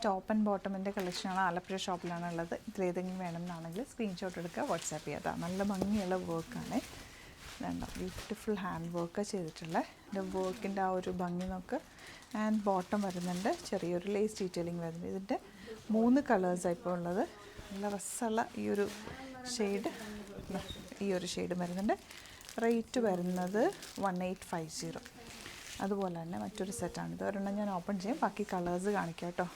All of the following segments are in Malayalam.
ടോപ്പ് ആൻഡ് ബോട്ടമിൻ്റെ കളക്ഷനാണ്. ആലപ്പുഴ ഷോപ്പിലാണ് ഉള്ളത്. ഇതിലേതെങ്കിലും വേണമെന്നാണെങ്കിൽ സ്ക്രീൻഷോട്ട് എടുക്കുക, വാട്സാപ്പ് ചെയ്യാം. നല്ല ഭംഗിയുള്ള വർക്കാണ്. ഇതുണ്ടോ, ബ്യൂട്ടിഫുൾ ഹാൻഡ് വർക്ക് ചെയ്തിട്ടുള്ള ഇതിൻ്റെ വർക്കിൻ്റെ ആ ഒരു ഭംഗി നോക്ക്. ആൻഡ് ബോട്ടം വരുന്നുണ്ട്, ചെറിയൊരു ലേസ് ഡീറ്റെയിലിംഗ് വരുന്നുണ്ട്. ഇതിൻ്റെ 3 കളേഴ്സാണ് ഇപ്പോൾ ഉള്ളത്. നല്ല രസമുള്ള ഈ ഒരു ഷെയ്ഡ്, ഈ ഒരു ഷെയ്ഡ് വരുന്നുണ്ട്. റേറ്റ് വരുന്നത് 1850. അതുപോലെ തന്നെ മറ്റൊരു സെറ്റാണ്. ഇത് ഒരെണ്ണം ഞാൻ ഓപ്പൺ ചെയ്യും, ബാക്കി കളേഴ്സ് കാണിക്കാം കേട്ടോ.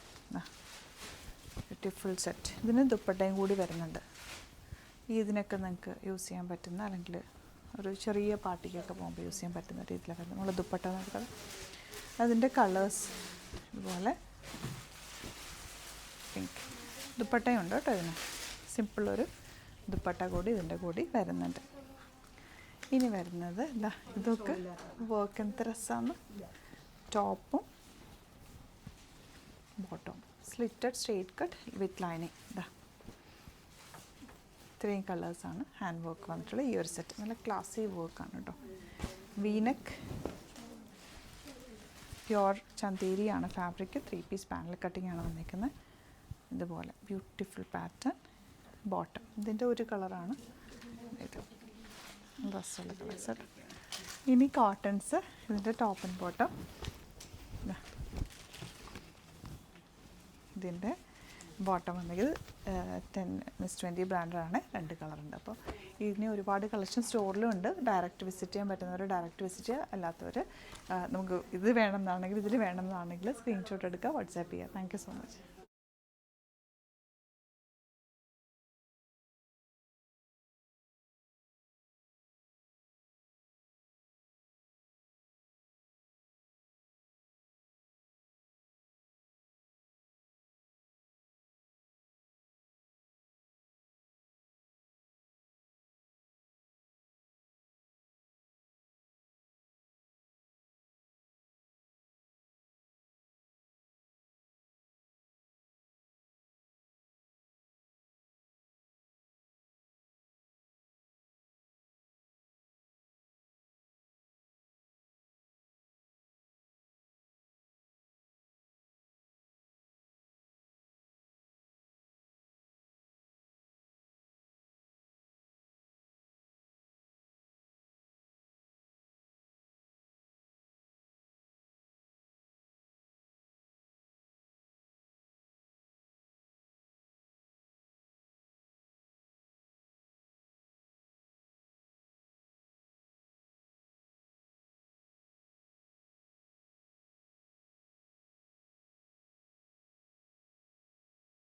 Beautiful set. ഇതിന് ദുപ്പട്ടയും കൂടി വരുന്നുണ്ട്. ഇതിനൊക്കെ നിങ്ങൾക്ക് യൂസ് ചെയ്യാൻ പറ്റുന്ന, അല്ലെങ്കിൽ ഒരു ചെറിയ പാർട്ടിക്കൊക്കെ പോകുമ്പോൾ യൂസ് ചെയ്യാൻ പറ്റുന്ന രീതിയിലൊക്കെ നമ്മൾ ദുപ്പട്ട നോക്കുന്നത്. അതിൻ്റെ കളേഴ്സ് ഇതുപോലെ പിങ്ക് ദുപ്പട്ടയുണ്ട് കേട്ടോ. ഇതിന് സിമ്പിളൊരു ദുപ്പട്ട കൂടി ഇതിൻ്റെ കൂടി വരുന്നുണ്ട്. ഇനി വരുന്നത് ഇതൊക്കെ വർക്ക് എന്ത് രസമാണ്. ടോപ്പും ബോട്ടവും slitted straight cut with lining. ഇത്രയും കളേഴ്സാണ് ഹാൻഡ് വർക്ക് വന്നിട്ടുള്ള ഈ ഒരു സെറ്റ്. നല്ല ക്ലാസി വർക്കാണ് കേട്ടോ. വീനെക്ക് പ്യുവർ ചന്തേരിയാണ് ഫാബ്രിക്. 3 പീസ് പാനൽ കട്ടിംഗ് ആണ് വന്നിരിക്കുന്നത്. ഇതുപോലെ ബ്യൂട്ടിഫുൾ പാറ്റേൺ. ബോട്ടം ഇതിൻ്റെ ഒരു കളറാണ് ഇത്, ഡ്രസ്സുള്ള കളേഴ്സ്. ഇനി കോട്ടൺസ്. ഇതിൻ്റെ ടോപ്പ് ആൻഡ് ബോട്ടം. ഇതിൻ്റെ ബോട്ടം വന്നെങ്കിൽ 10-20 ബ്രാൻഡാണ്. 2 കളറുണ്ട്. അപ്പോൾ ഇതിന് ഒരുപാട് കളക്ഷൻ സ്റ്റോറിലും ഉണ്ട്. ഡയറക്റ്റ് വിസിറ്റ് ചെയ്യാൻ പറ്റുന്നവർ ഡയറക്റ്റ് വിസിറ്റ് ചെയ്യുക. അല്ലാത്തവർ നമുക്ക് ഇത് വേണമെന്നാണെങ്കിൽ, ഇതിൽ വേണമെന്നാണെങ്കിൽ സ്ക്രീൻഷോട്ട് എടുക്കുക, വാട്സാപ്പ് ചെയ്യുക. Thank you so much.